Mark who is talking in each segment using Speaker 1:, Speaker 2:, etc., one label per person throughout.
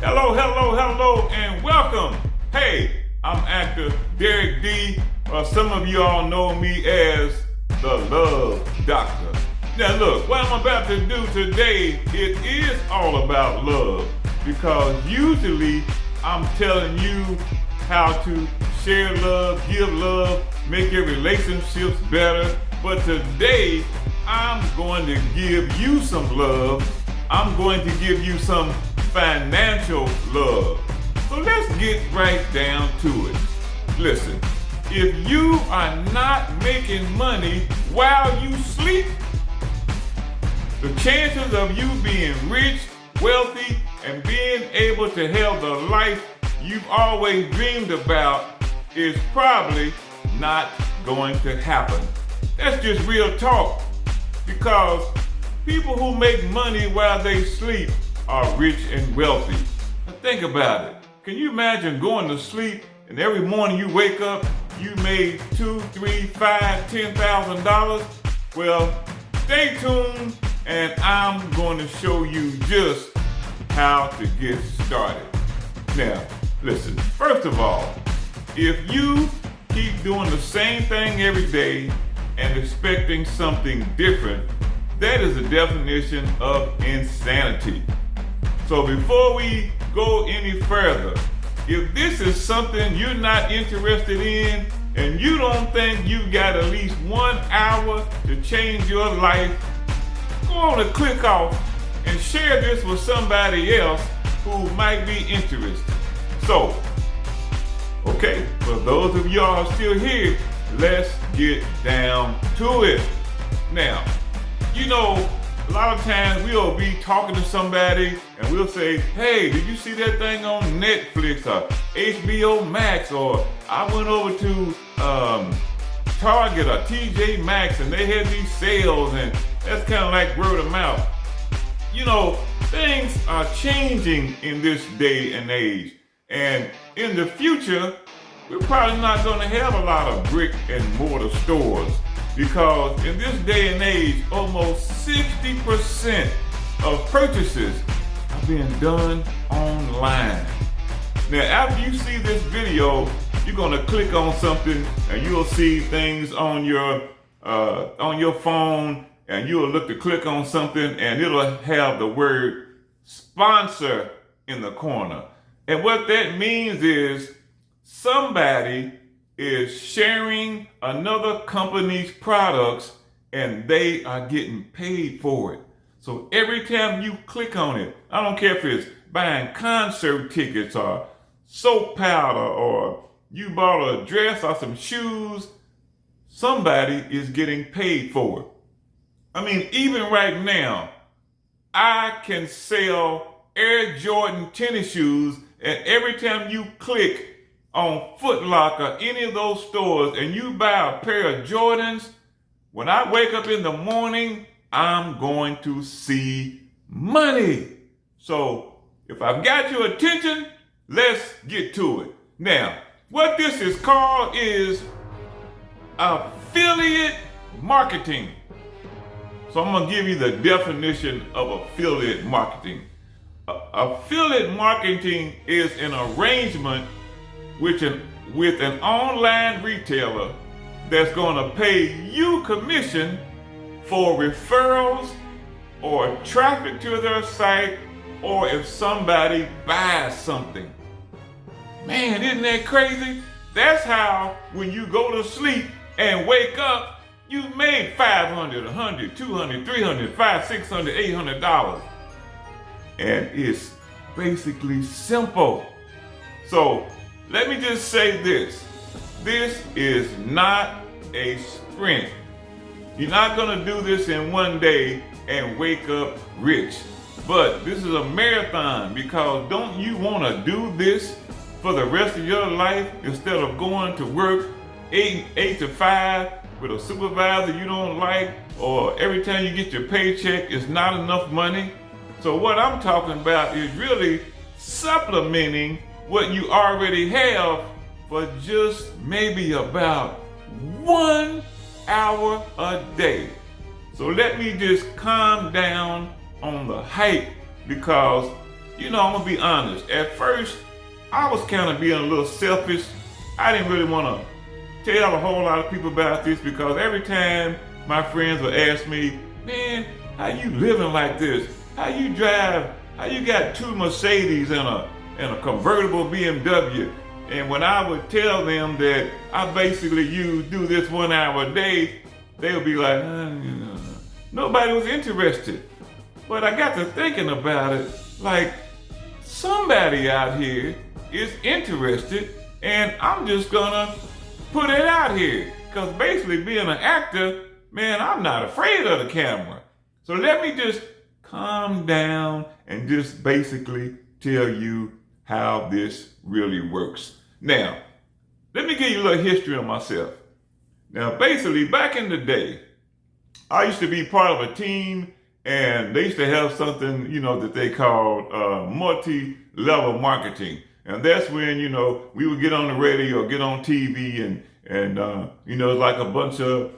Speaker 1: Hello, hello, hello, and welcome. Hey, I'm actor Derek D. Some of you all know me as the Love Doctor. Now look, what I'm about to do today, it is all about love. Because usually I'm telling you how to share love, give love, make your relationships better. But today, I'm going to give you some love. I'm going to give you some financial love. So let's get right down to it. Listen, if you are not making money while you sleep, the chances of you being rich, wealthy, and being able to have the life you've always dreamed about is probably not going to happen. That's just real talk, because people who make money while they sleep are rich and wealthy. Now think about it. Can you imagine going to sleep and every morning you wake up, you made $2, $3, $5, $10,000? Well, stay tuned and I'm going to show you just how to get started. Now, listen, first of all, if you keep doing the same thing every day and expecting something different, that is the definition of insanity. So before we go any further, if this is something you're not interested in and you don't think you got at least 1 hour to change your life, go on and click off and share this with somebody else who might be interested. So, okay, for those of y'all still here, let's get down to it. Now, you know, a lot of times we'll be talking to somebody and we'll say, hey, did you see that thing on Netflix or HBO Max? Or I went over to Target or TJ Maxx and they had these sales, and that's kind of like word of mouth. You know, things are changing in this day and age. And in the future, we're probably not going to have a lot of brick and mortar stores, because in this day and age, almost 60% of purchases are being done online. Now, after you see this video, you're going to click on something and you'll see things on your phone, and you'll look to click on something and it'll have the word sponsor in the corner. And what that means is somebody is sharing another company's products and they are getting paid for it. So every time you click on it, I don't care if it's buying concert tickets or soap powder or you bought a dress or some shoes, somebody is getting paid for it. I mean, even right now, I can sell Air Jordan tennis shoes, and every time you click on Foot Locker, any of those stores, and you buy a pair of Jordans, when I wake up in the morning, I'm going to see money. So if I've got your attention, let's get to it. Now, what this is called is affiliate marketing. So I'm going to give you the definition of affiliate marketing. Affiliate marketing is an arrangement with an online retailer that's going to pay you commission for referrals or traffic to their site, or if somebody buys something. Man, isn't that crazy? That's how when you go to sleep and wake up, you made $500, $100, $200, $300, $500, $600, $800. And it's basically simple. So let me just say this. This is not a sprint. You're not going to do this in one day and wake up rich. But this is a marathon, because don't you want to do this for the rest of your life instead of going to work 8 to 5 with a supervisor you don't like, or every time you get your paycheck it's not enough money? So what I'm talking about is really supplementing what you already have for just maybe about 1 hour a day. So let me just calm down on the hype, because I'm gonna be honest. At first, I was kind of being a little selfish. I didn't really want to tell a whole lot of people about this because every time my friends would ask me, man, how you living like this? How you drive? How you got 2 Mercedes and a convertible BMW? And when I would tell them that I basically do this 1 hour a day, they would be like, nobody was interested. But I got to thinking about it, like somebody out here is interested, and I'm just gonna put it out here. Because basically being an actor, man, I'm not afraid of the camera. So let me just calm down and just basically tell you how this really works. Now, let me give you a little history on myself. Now, basically, back in the day, I used to be part of a team, and they used to have something, that they called multi-level marketing. And that's when, we would get on the radio or get on TV and it's like a bunch of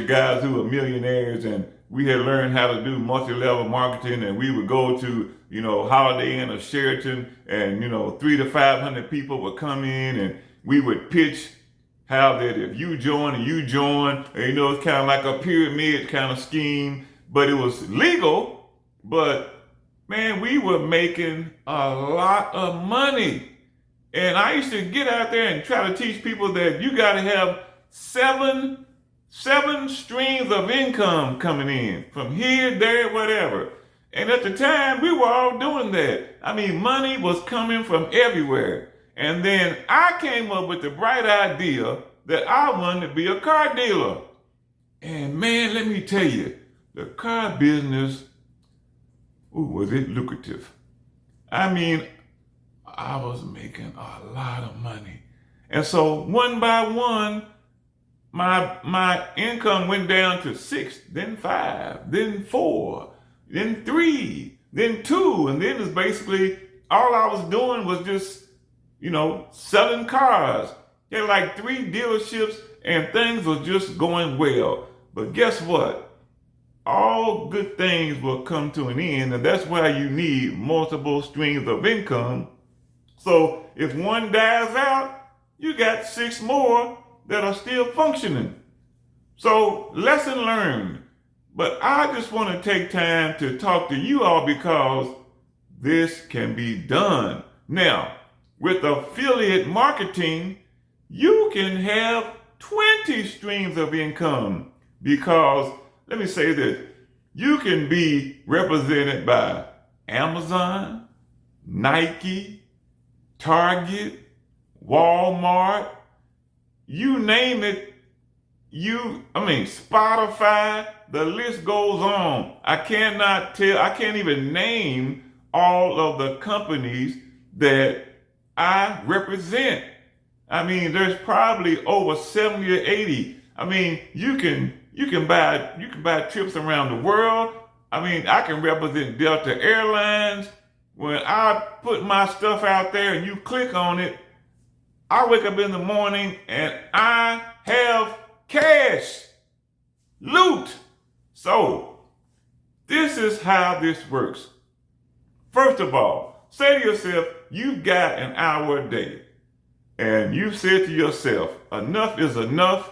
Speaker 1: guys who were millionaires, and we had learned how to do multi-level marketing, and we would go to, Holiday Inn or Sheraton, and, 300 to 500 people would come in, and we would pitch how that if you join and you join, and, it's kind of like a pyramid kind of scheme, but it was legal, but man, we were making a lot of money. And I used to get out there and try to teach people that you got to have seven streams of income coming in from here, there, whatever. And at the time, we were all doing that. I mean, money was coming from everywhere. And then I came up with the bright idea that I wanted to be a car dealer. And man, let me tell you, the car business, was it lucrative? I mean, I was making a lot of money. And so one by one, my income went down to 6, then 5, then 4, then 3, then 2. And then it's basically all I was doing was just, selling cars. There were like 3 dealerships and things were just going well. But guess what? All good things will come to an end, and that's why you need multiple streams of income. So if one dies out, you got 6 more that are still functioning. So lesson learned. But I just want to take time to talk to you all because this can be done. Now, with affiliate marketing, you can have 20 streams of income because, let me say this, you can be represented by Amazon, Nike, Target, Walmart, you name it, Spotify, the list goes on. I can't even name all of the companies that I represent. There's probably over 70 or 80. You can buy trips around the world. I can represent Delta Airlines. When I put my stuff out there and you click on it, I wake up in the morning and I have cash, loot. So this is how this works. First of all, say to yourself, you've got an hour a day. And you said to yourself, enough is enough.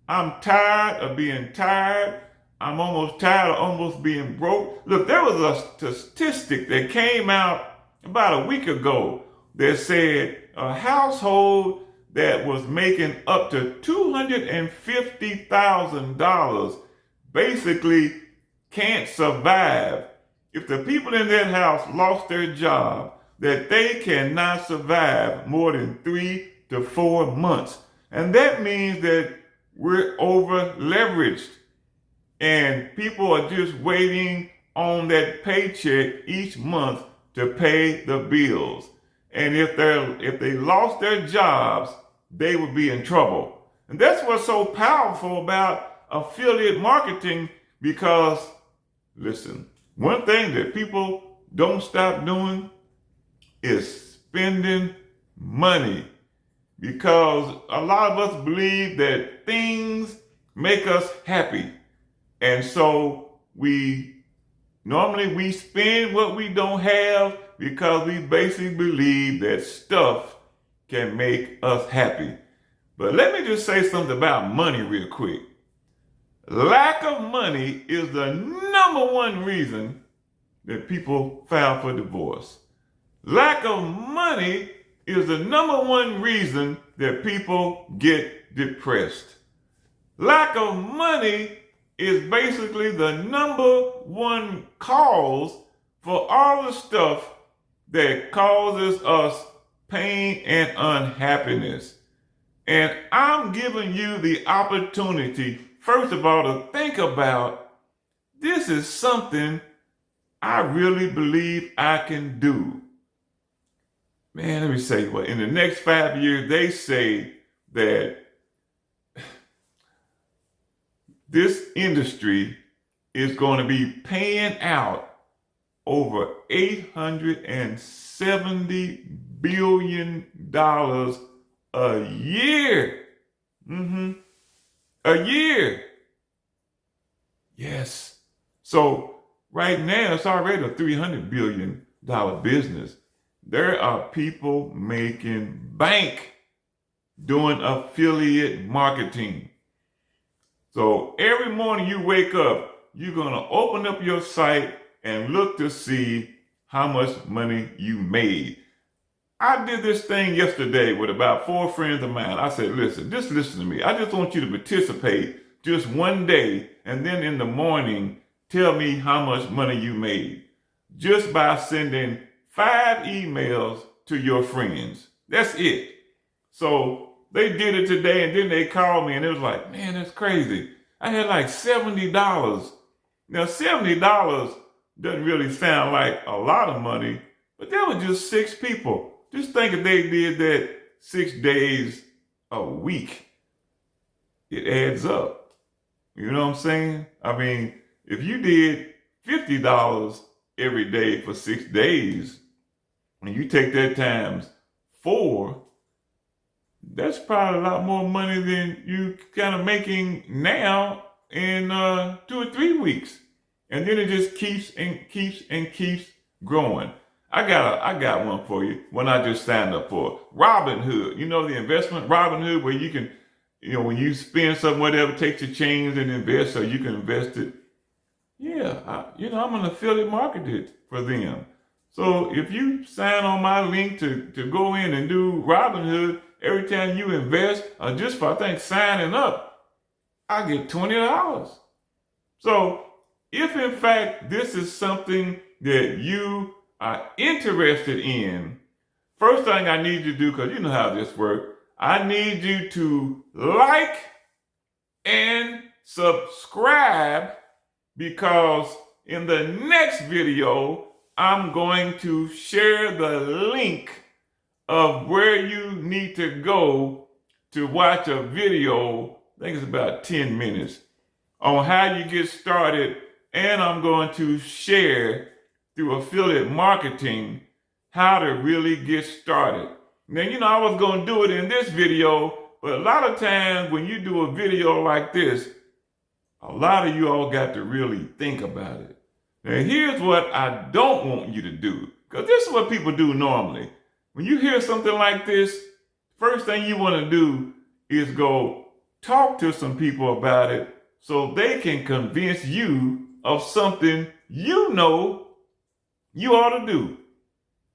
Speaker 1: I'm tired of being tired. I'm almost tired of almost being broke. Look, there was a statistic that came out about a week ago that said a household that was making up to $250,000 basically can't survive. If the people in that house lost their job, that they cannot survive more than 3 to 4 months. And that means that we're over leveraged and people are just waiting on that paycheck each month to pay the bills. And if they lost their jobs, they would be in trouble. And that's what's so powerful about affiliate marketing because, listen, one thing that people don't stop doing is spending money, because a lot of us believe that things make us happy. And so we spend what we don't have because we basically believe that stuff can make us happy. But let me just say something about money real quick. Lack of money is the number one reason that people file for divorce. Lack of money is the number one reason that people get depressed. Lack of money is basically the number one cause for all the stuff that causes us pain and unhappiness. And I'm giving you the opportunity, first of all, to think about this is something I really believe I can do. Man, let me say, well, in the next 5 years, they say that this industry is going to be paying out over $870 billion a year. A year. Yes. So right now, it's already a $300 billion business. There are people making bank doing affiliate marketing. So every morning you wake up, you're going to open up your site and look to see how much money you made. I did this thing yesterday with about 4 friends of mine. I said, listen, just listen to me. I just want you to participate just one day, and then in the morning, tell me how much money you made just by sending 5 emails to your friends. That's it. So they did it today, and then they called me, and it was like, man, that's crazy. I had like $70. Now, $70 doesn't really sound like a lot of money, but that was just 6 people. Just think if they did that 6 days a week, it adds up. You know what I'm saying? I mean, if you did $50 every day for 6 days, and you take that times 4, that's probably a lot more money than you kind of making now in 2 or 3 weeks. And then it just keeps and keeps and keeps growing. I got one for you. One I just signed up for. Robinhood. You know the investment Robinhood, where you can, when you spend something, whatever, take your change and invest, so you can invest it. Yeah, I'm an affiliate marketer for them. So if you sign on my link to go in and do Robinhood, every time you invest, or just for, I think, signing up, I get $20. So if in fact this is something that you are interested in, first thing I need you to do, because you know how this works, I need you to like and subscribe, because in the next video, I'm going to share the link of where you need to go to watch a video, I think it's about 10 minutes, on how you get started. And I'm going to share through affiliate marketing how to really get started. Now, I was going to do it in this video, but a lot of times when you do a video like this, a lot of you all got to really think about it. Now, here's what I don't want you to do, because this is what people do normally. When you hear something like this, first thing you want to do is go talk to some people about it so they can convince you of something you know you ought to do.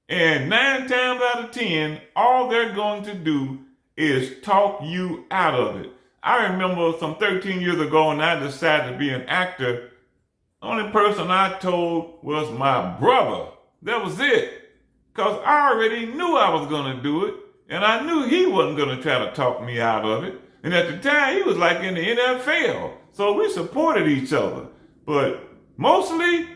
Speaker 1: And 9 times out of 10, all they're going to do is talk you out of it. I remember some 13 years ago when I decided to be an actor, the only person I told was my brother. That was it. Because I already knew I was going to do it, and I knew he wasn't going to try to talk me out of it. And at the time, he was like in the NFL. So we supported each other. But mostly,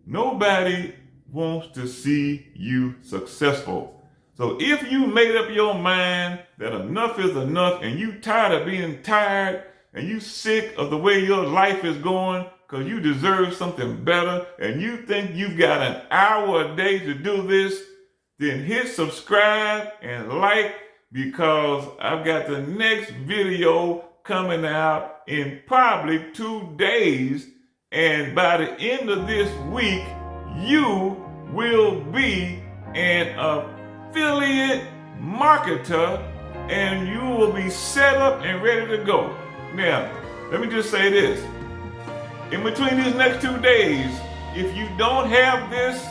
Speaker 1: nobody wants to see you successful. So if you made up your mind that enough is enough, and you tired of being tired, and you sick of the way your life is going, because you deserve something better, and you think you've got an hour a day to do this, then hit subscribe and like, because I've got the next video coming out in probably 2 days. And by the end of this week, you will be an affiliate marketer, and you will be set up and ready to go. Now, let me just say this. In between these next 2 days, if you don't have this,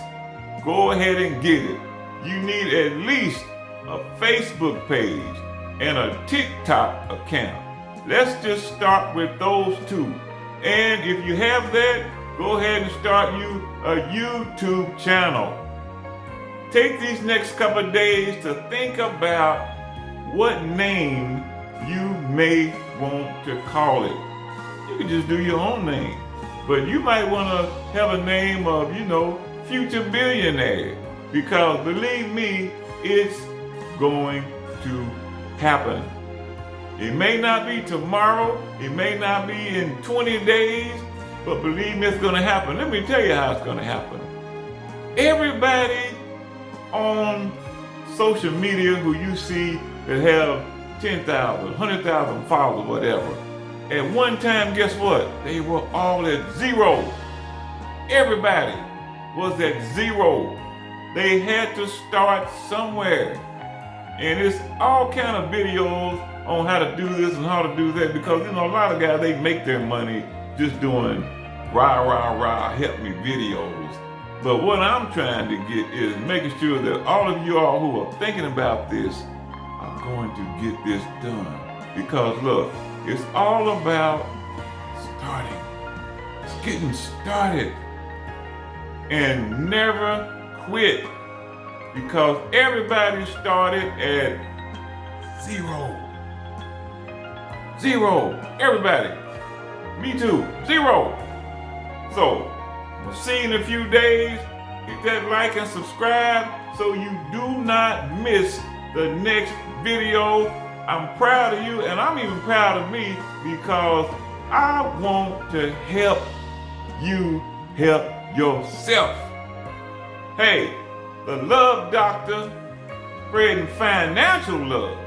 Speaker 1: go ahead and get it. You need at least a Facebook page and a TikTok account. Let's just start with those two. And if you have that, go ahead and start you a YouTube channel. Take these next couple of days to think about what name you may want to call it. You can just do your own name, but you might want to have a name of, Future Billionaire, because believe me, it's going to happen. It may not be tomorrow, it may not be in 20 days, but believe me, it's going to happen. Let me tell you how it's going to happen. Everybody on social media who you see that have 10,000, 100,000 followers, whatever, at one time, guess what? They were all at zero. Everybody was at zero. They had to start somewhere. And it's all kind of videos on how to do this and how to do that, because a lot of guys, they make their money just doing rah, help me videos. But what I'm trying to get is making sure that all of you all who are thinking about this are going to get this done. Because look, it's all about starting. It's getting started. And never quit. Because everybody started at zero. Zero. Everybody. Me too. Zero. So, we'll see you in a few days. Hit that like and subscribe so you do not miss the next video. I'm proud of you, and I'm even proud of me, because I want to help you help yourself. Hey, the Love Doctor, spreading financial love.